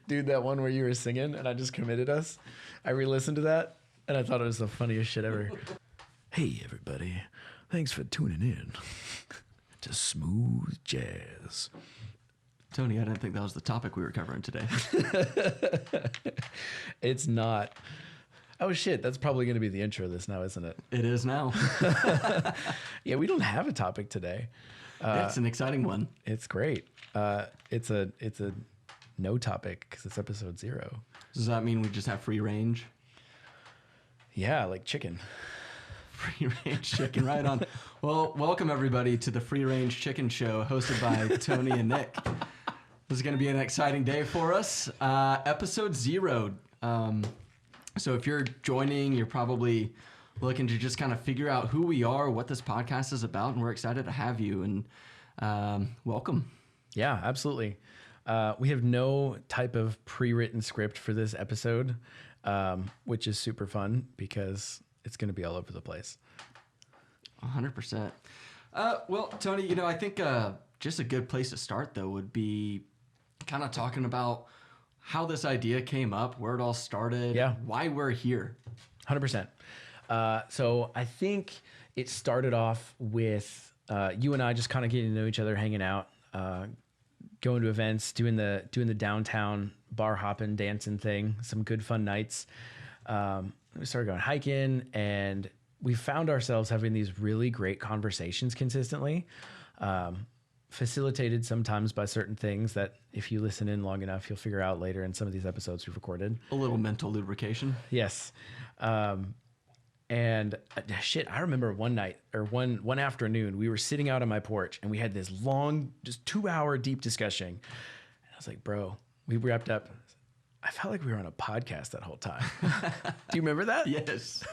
Dude, that one where you were singing and I just committed us. I re-listened to that and I thought it was the funniest shit ever. Hey, everybody. Thanks for tuning in to Smooth Jazz. Tony, I didn't think that was the topic we were covering today. It's not. Oh, shit. That's probably going to be the intro of this now, isn't it? It is now. Yeah, we don't have a topic today. It's an exciting one. It's great. It's a no topic because it's episode 0. Does that mean we just have free range? Yeah, like chicken. Free range chicken, right on. Well, welcome everybody to the Free Range Chicken Show hosted by Tony and Nick. This is going to be an exciting day for us. Episode 0. So if you're joining, you're probably looking to just kind of figure out who we are, what this podcast is about, and we're excited to have you, and welcome. Yeah, absolutely. We have no type of pre-written script for this episode, which is super fun because it's going to be all over the place. 100%. Well, Tony, I think just a good place to start, though, would be kind of talking about how this idea came up, where it all started, why we're here. 100%. So I think it started off with you and I just kind of getting to know each other, hanging out, going to events, doing the downtown bar hopping, dancing thing, some good fun nights. We started going hiking, and we found ourselves having these really great conversations consistently, facilitated sometimes by certain things that if you listen in long enough, you'll figure out later in some of these episodes we've recorded. A little mental lubrication. Yes. And shit, I remember one night or one afternoon, we were sitting out on my porch and we had this long, just 2-hour deep discussion. And I was like, bro, we wrapped up. I felt like we were on a podcast that whole time. Do you remember that? Yes.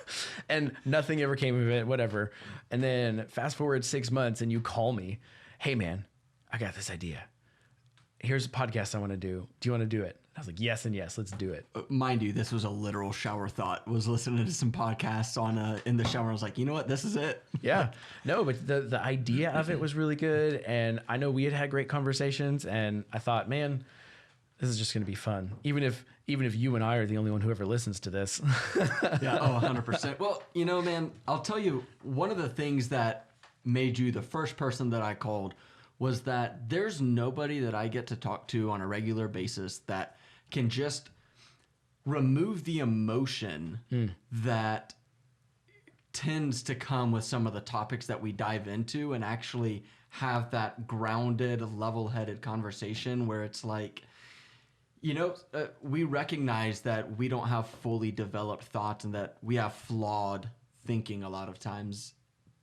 And nothing ever came of it, whatever. And then fast forward 6 months and you call me, hey man, I got this idea. Here's a podcast I want to do. Do you want to do it? I was like, yes and yes, let's do it. Mind you, this was a literal shower thought. Was listening to some podcasts on in the shower. I was like, you know what? This is it. Yeah. No, but the idea of it was really good. And I know we had great conversations. And I thought, man, this is just going to be fun. Even if you and I are the only one who ever listens to this. Yeah. Oh, 100%. Well, man, I'll tell you, one of the things that made you the first person that I called was that there's nobody that I get to talk to on a regular basis that can just remove the emotion that tends to come with some of the topics that we dive into and actually have that grounded, level-headed conversation where it's like, we recognize that we don't have fully developed thoughts and that we have flawed thinking a lot of times,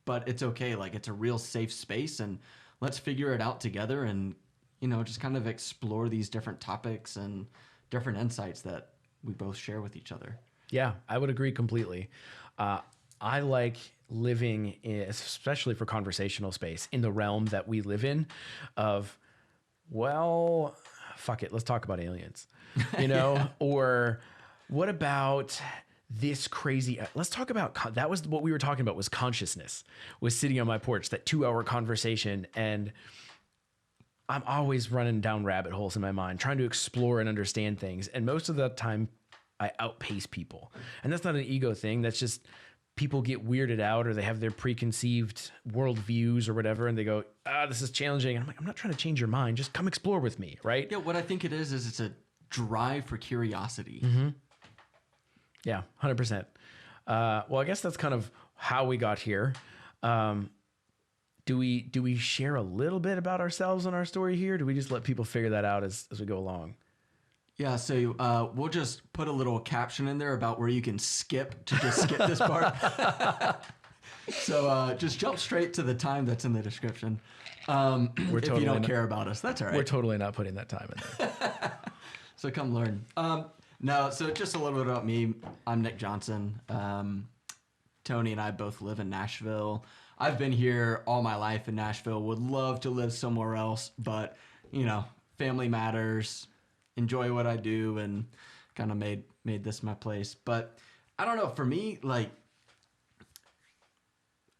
but it's okay. Like, it's a real safe space, and let's figure it out together and, just kind of explore these different topics and different insights that we both share with each other. Yeah, I would agree completely. I like living, especially for conversational space, in the realm that we live in of, well, fuck it, let's talk about aliens, or what about this crazy, let's talk about, that was what we were talking about, was consciousness, was sitting on my porch, that 2-hour conversation. And I'm always running down rabbit holes in my mind, trying to explore and understand things. And most of the time I outpace people. And that's not an ego thing. That's just people get weirded out, or they have their preconceived worldviews or whatever. And they go, this is challenging. And I'm like, I'm not trying to change your mind. Just come explore with me. Right. Yeah. What I think it is it's a drive for curiosity. Mm-hmm. Yeah. 100%. Well, I guess that's kind of how we got here. Do we share a little bit about ourselves and our story here? Do we just let people figure that out as we go along? Yeah, so we'll just put a little caption in there about where you can skip this part. So just jump straight to the time that's in the description. If you don't care about us, that's all right. We're totally not putting that time in there. So come learn. No, so just a little bit about me. I'm Nick Johnson. Tony and I both live in Nashville. I've been here all my life in Nashville. Would love to live somewhere else, but family matters. Enjoy what I do, and kind of made this my place. But I don't know. For me, like,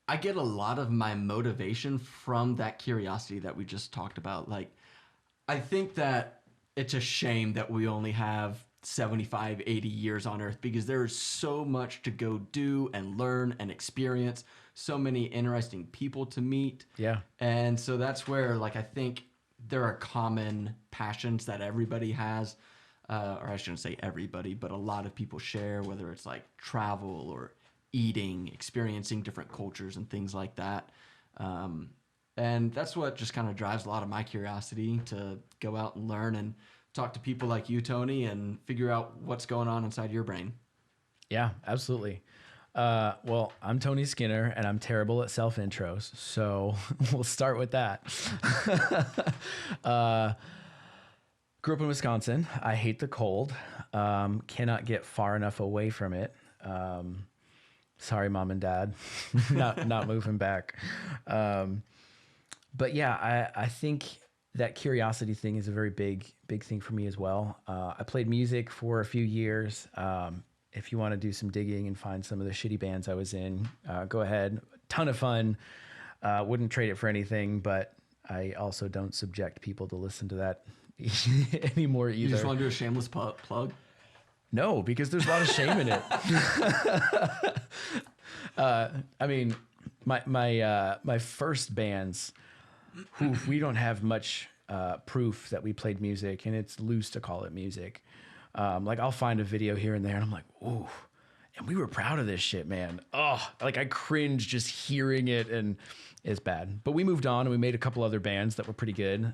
I get a lot of my motivation from that curiosity that we just talked about. Like, I think that it's a shame that we only have 75, 80 years on Earth, because there is so much to go do and learn and experience, so many interesting people to meet. Yeah. And so that's where, like, I think there are common passions that everybody has, or I shouldn't say everybody, but a lot of people share, whether it's like travel or eating, experiencing different cultures and things like that. And that's what just kind of drives a lot of my curiosity to go out and learn and talk to people like you, Tony, and figure out what's going on inside your brain. Yeah, absolutely. Well, I'm Tony Skinner, and I'm terrible at self-intros, so we'll start with that. Grew up in Wisconsin. I hate the cold. Cannot get far enough away from it. Sorry, mom and dad, not moving back. But yeah, I think that curiosity thing is a very big thing for me as well. I played music for a few years. If you want to do some digging and find some of the shitty bands I was in, go ahead. Ton of fun. Wouldn't trade it for anything, but I also don't subject people to listen to that anymore either. You just want to do a shameless plug? No, because there's a lot of shame in it. I mean, my first bands, we don't have much proof that we played music, and it's loose to call it music. Like I'll find a video here and there, and I'm like, ooh, and we were proud of this shit, man. Oh, like I cringe just hearing it, and it's bad. But we moved on, and we made a couple other bands that were pretty good.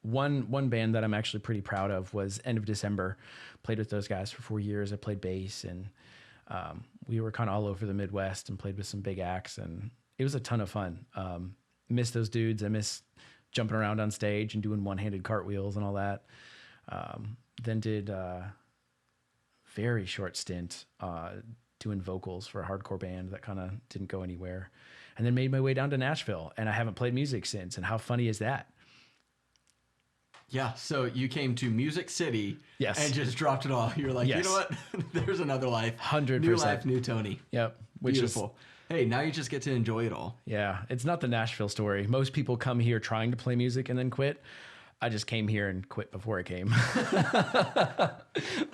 One band that I'm actually pretty proud of was End of December. Played with those guys for 4 years. I played bass, and we were kind of all over the Midwest and played with some big acts, and it was a ton of fun. Miss those dudes. I miss jumping around on stage and doing one-handed cartwheels and all that. Then did a very short stint doing vocals for a hardcore band that kind of didn't go anywhere. And then made my way down to Nashville, and I haven't played music since. And how funny is that? Yeah, so you came to Music City, yes, and just dropped it all. You're like, yes, you know what? There's another life. 100%. New life, new Tony. Yep. Which beautiful. Hey, now you just get to enjoy it all. Yeah, it's not the Nashville story. Most people come here trying to play music and then quit. I just came here and quit before I came.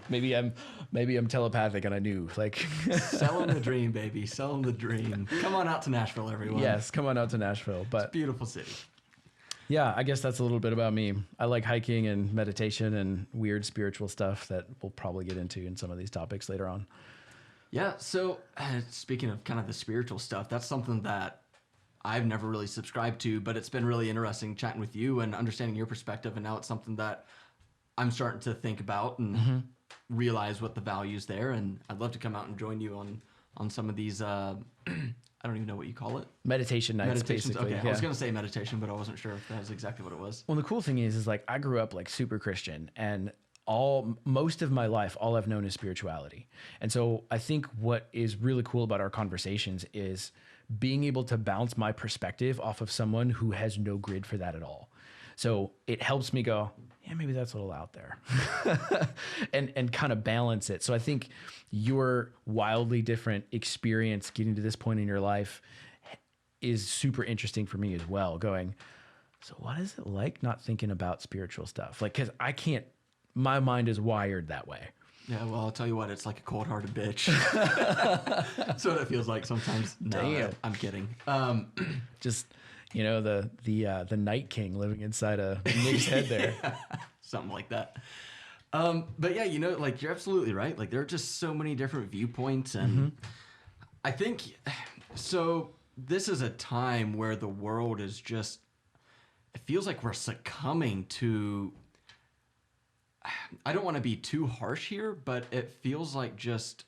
maybe I'm telepathic and I knew. Like selling the dream, baby. Selling the dream. Come on out to Nashville, everyone. Yes, come on out to Nashville. But it's a beautiful city. Yeah, I guess that's a little bit about me. I like hiking and meditation and weird spiritual stuff that we'll probably get into in some of these topics later on. Yeah, so speaking of kind of the spiritual stuff, that's something that I've never really subscribed to, but it's been really interesting chatting with you and understanding your perspective, and now it's something that I'm starting to think about and realize what the value's there, and I'd love to come out and join you on some of these I don't even know what you call it. Meditation nights, Meditations. basically. Okay, yeah. I was going to say meditation, but I wasn't sure if that was exactly what it was. Well, the cool thing is like I grew up like super Christian, and most of my life, all I've known is spirituality. And so I think what is really cool about our conversations is being able to bounce my perspective off of someone who has no grid for that at all. So it helps me go, yeah, maybe that's a little out there and kind of balance it. So I think your wildly different experience getting to this point in your life is super interesting for me as well, going, so what is it like not thinking about spiritual stuff? Like, 'cause I can't, my mind is wired that way. Yeah, well, I'll tell you what, it's like a cold-hearted bitch. That's what it feels like sometimes. No, Damn. I'm kidding. Just, you know, the Night King living inside a Nick's head there. Yeah, something like that. But yeah, you know, like you're absolutely right. Like there are just so many different viewpoints, and I think so. This is a time where the world is just, it feels like we're succumbing to, I don't want to be too harsh here, but it feels like just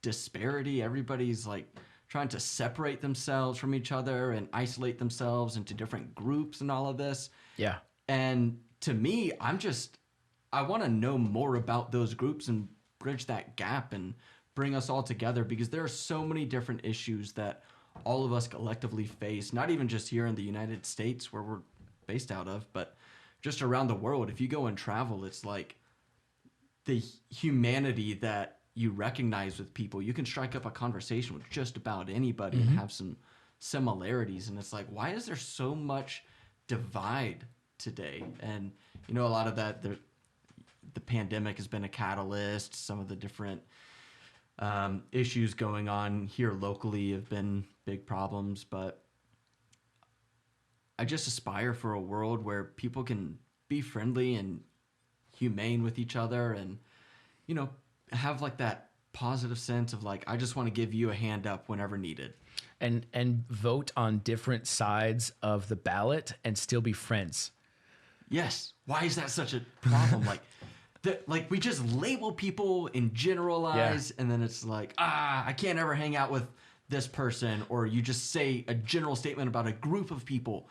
disparity. Everybody's like trying to separate themselves from each other and isolate themselves into different groups and all of this. Yeah. And to me, I want to know more about those groups and bridge that gap and bring us all together, because there are so many different issues that all of us collectively face, not even just here in the United States where we're based out of, but just around the world. If you go and travel, it's like the humanity that you recognize with people. You can strike up a conversation with just about anybody and have some similarities. And it's like, why is there so much divide today? And, you know, a lot of that, the pandemic has been a catalyst. Some of the different issues going on here locally have been big problems, but I just aspire for a world where people can be friendly and humane with each other, and have like that positive sense of like, I just want to give you a hand up whenever needed, and vote on different sides of the ballot and still be friends. Yes. Why is that such a problem? Like we just label people and generalize, and then it's like, I can't ever hang out with this person, or you just say a general statement about a group of people.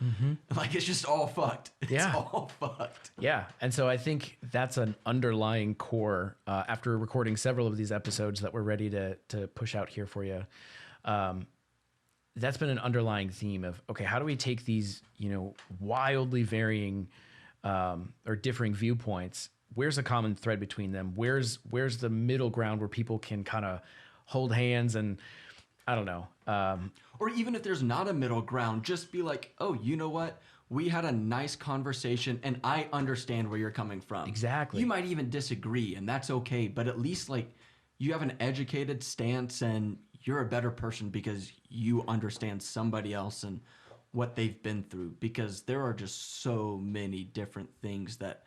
Like, it's just all fucked. It's all fucked. Yeah. And so I think that's an underlying core, after recording several of these episodes that we're ready to push out here for you. That's been an underlying theme of, okay, how do we take these, wildly varying, or differing viewpoints? Where's a common thread between them? Where's the middle ground where people can kind of hold hands and, I don't know. Or even if there's not a middle ground, just be like, oh, you know what? We had a nice conversation and I understand where you're coming from. Exactly. You might even disagree, and that's okay. But at least like you have an educated stance and you're a better person because you understand somebody else and what they've been through. Because there are just so many different things that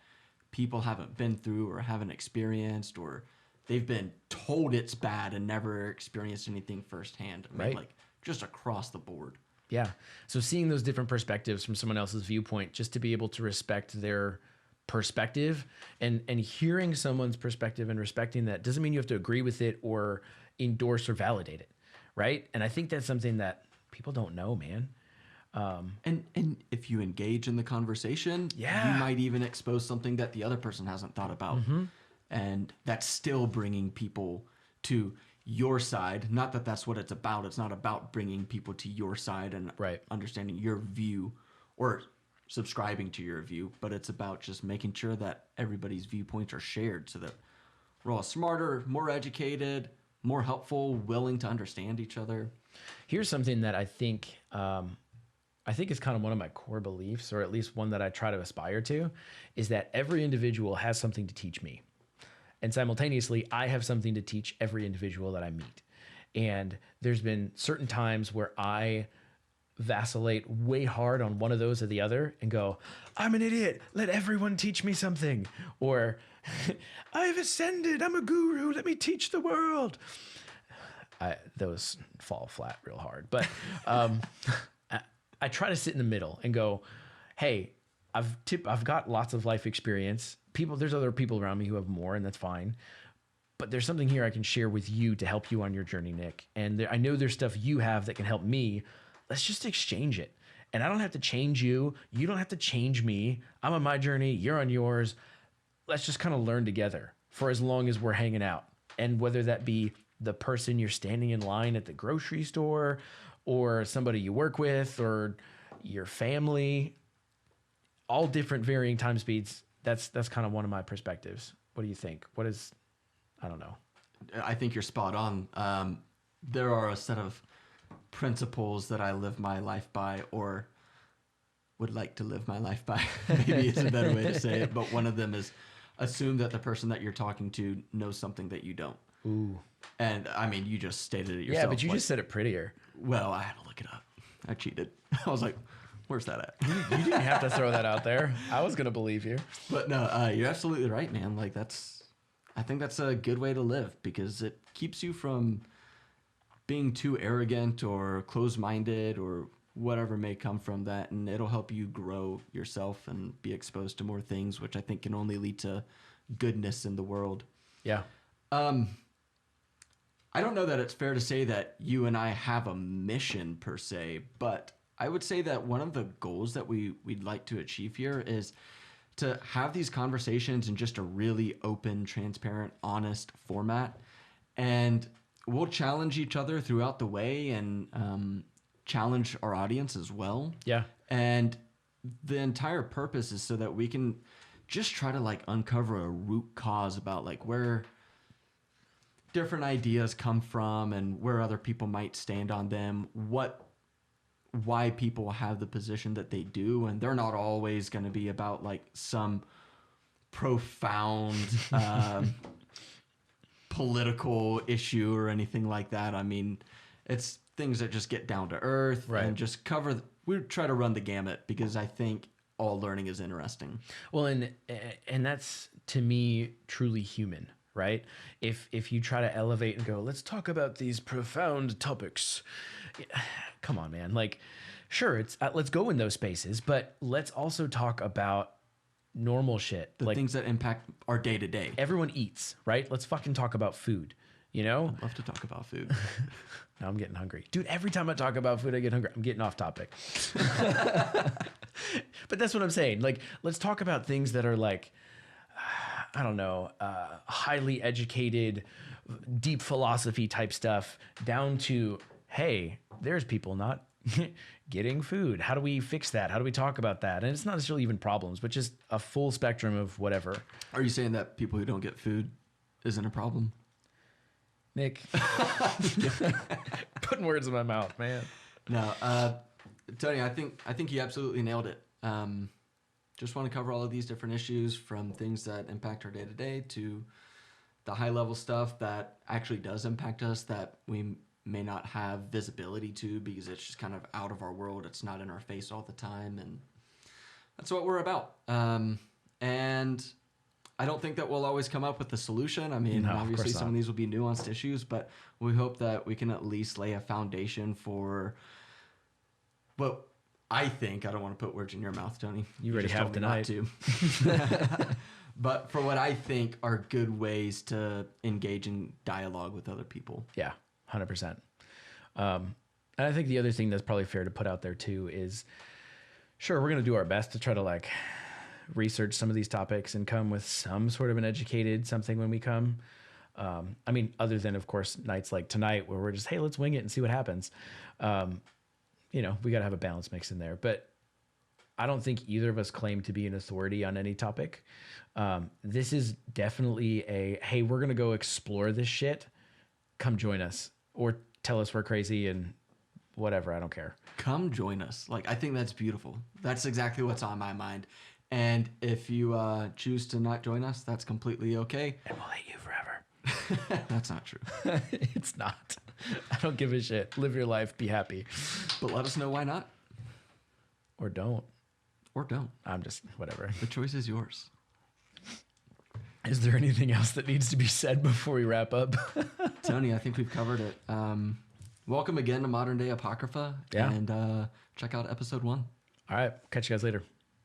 people haven't been through or haven't experienced, or they've been told it's bad and never experienced anything firsthand. I mean, right. Like just across the board. Yeah. So seeing those different perspectives from someone else's viewpoint, just to be able to respect their perspective, and hearing someone's perspective and respecting that doesn't mean you have to agree with it or endorse or validate it. Right. And I think that's something that people don't know, man. And if you engage in the conversation, you might even expose something that the other person hasn't thought about. And that's still bringing people to your side. Not that that's what it's about. It's not about bringing people to your side and understanding your view or subscribing to your view, but it's about just making sure that everybody's viewpoints are shared so that we're all smarter, more educated, more helpful, willing to understand each other. Here's something that I think is kind of one of my core beliefs, or at least one that I try to aspire to, is that every individual has something to teach me. And simultaneously, I have something to teach every individual that I meet. And there's been certain times where I vacillate way hard on one of those or the other and go, I'm an idiot, let everyone teach me something. Or I've ascended, I'm a guru, let me teach the world. Those fall flat real hard. But I try to sit in the middle and go, hey, I've got lots of life experience. There's other people around me who have more, and that's fine. But there's something here I can share with you to help you on your journey, Nick. And I know there's stuff you have that can help me. Let's just exchange it. And I don't have to change you. You don't have to change me. I'm on my journey. You're on yours. Let's just kind of learn together for as long as we're hanging out. And whether that be the person you're standing in line at the grocery store, or somebody you work with, or your family, all different varying time speeds. That's kind of one of my perspectives. What do you think? I don't know. I think you're spot on. There are a set of principles that I live my life by, or would like to live my life by. Maybe it's a better way to say it. But one of them is assume that the person that you're talking to knows something that you don't. Ooh. And I mean, you just stated it yourself. Yeah, but you just said it prettier. Well, I had to look it up. I cheated. I was like, where's that at? You didn't have to throw that out there. I was going to believe you. But no, you're absolutely right, man. Like I think that's a good way to live, because it keeps you from being too arrogant or closed-minded or whatever may come from that. And it'll help you grow yourself and be exposed to more things, which I think can only lead to goodness in the world. Yeah. I don't know that it's fair to say that you and I have a mission per se, but I would say that one of the goals that we'd like to achieve here is to have these conversations in just a really open, transparent, honest format. And we'll challenge each other throughout the way and challenge our audience as well. Yeah. And the entire purpose is so that we can just try to like uncover a root cause about like where different ideas come from and where other people might stand on them, why people have the position that they do. And they're not always going to be about like some profound political issue or anything like that. I mean, it's things that just get down to earth and just cover. We try to run the gamut because I think all learning is interesting. Well, and that's to me truly human, right? If you try to elevate and go, let's talk about these profound topics. Come on, man. Like, sure, it's let's go in those spaces, but let's also talk about normal shit, The like things that impact our day to day. everyone eats, right? Let's fucking talk about food. You know? Love to talk about food. Now I'm getting hungry. Dude, every time I talk about food, I get hungry. I'm getting off topic. But that's what I'm saying. Like, let's talk about things that are like, I don't know, highly educated, deep philosophy type stuff down to, hey, there's people not getting food. How do we fix that? How do we talk about that? And it's not necessarily even problems, but just a full spectrum of whatever. Are you saying that people who don't get food isn't a problem? Nick, putting words in my mouth, man. No, Tony, I think you absolutely nailed it. Just want to cover all of these different issues, from things that impact our day to day to the high level stuff that actually does impact us that we may not have visibility to because it's just kind of out of our world. It's not in our face all the time, and that's what we're about. And I don't think that we'll always come up with the solution. I mean, No, obviously some not. of these will be nuanced issues, but we hope that we can at least lay a foundation for what I think, I don't want to put words in your mouth, Tony. You already just have told me not tonight. to. But for what I think are good ways to engage in dialogue with other people. Yeah, 100%. And I think the other thing that's probably fair to put out there too is, sure, we're going to do our best to try to like research some of these topics and come with some sort of an educated something when we come. I mean, other than, of course, nights like tonight where we're just, hey, let's wing it and see what happens. You know, we got to have a balance mix in there. But I don't think either of us claim to be an authority on any topic. This is definitely a, hey, we're going to go explore this shit. Come join us, or tell us we're crazy and whatever. I don't care. Come join us. Like, I think that's beautiful. That's exactly what's on my mind. And if you choose to not join us, that's completely okay. And we'll hate you forever. That's not true. It's not. I don't give a shit. Live your life. Be happy. But let us know why not. Or don't. Or don't. I'm just, whatever. The choice is yours. Is there anything else that needs to be said before we wrap up? Tony, I think we've covered it. Welcome again to Modern Day Apocrypha. Yeah. And check out episode 1. All right. Catch you guys later.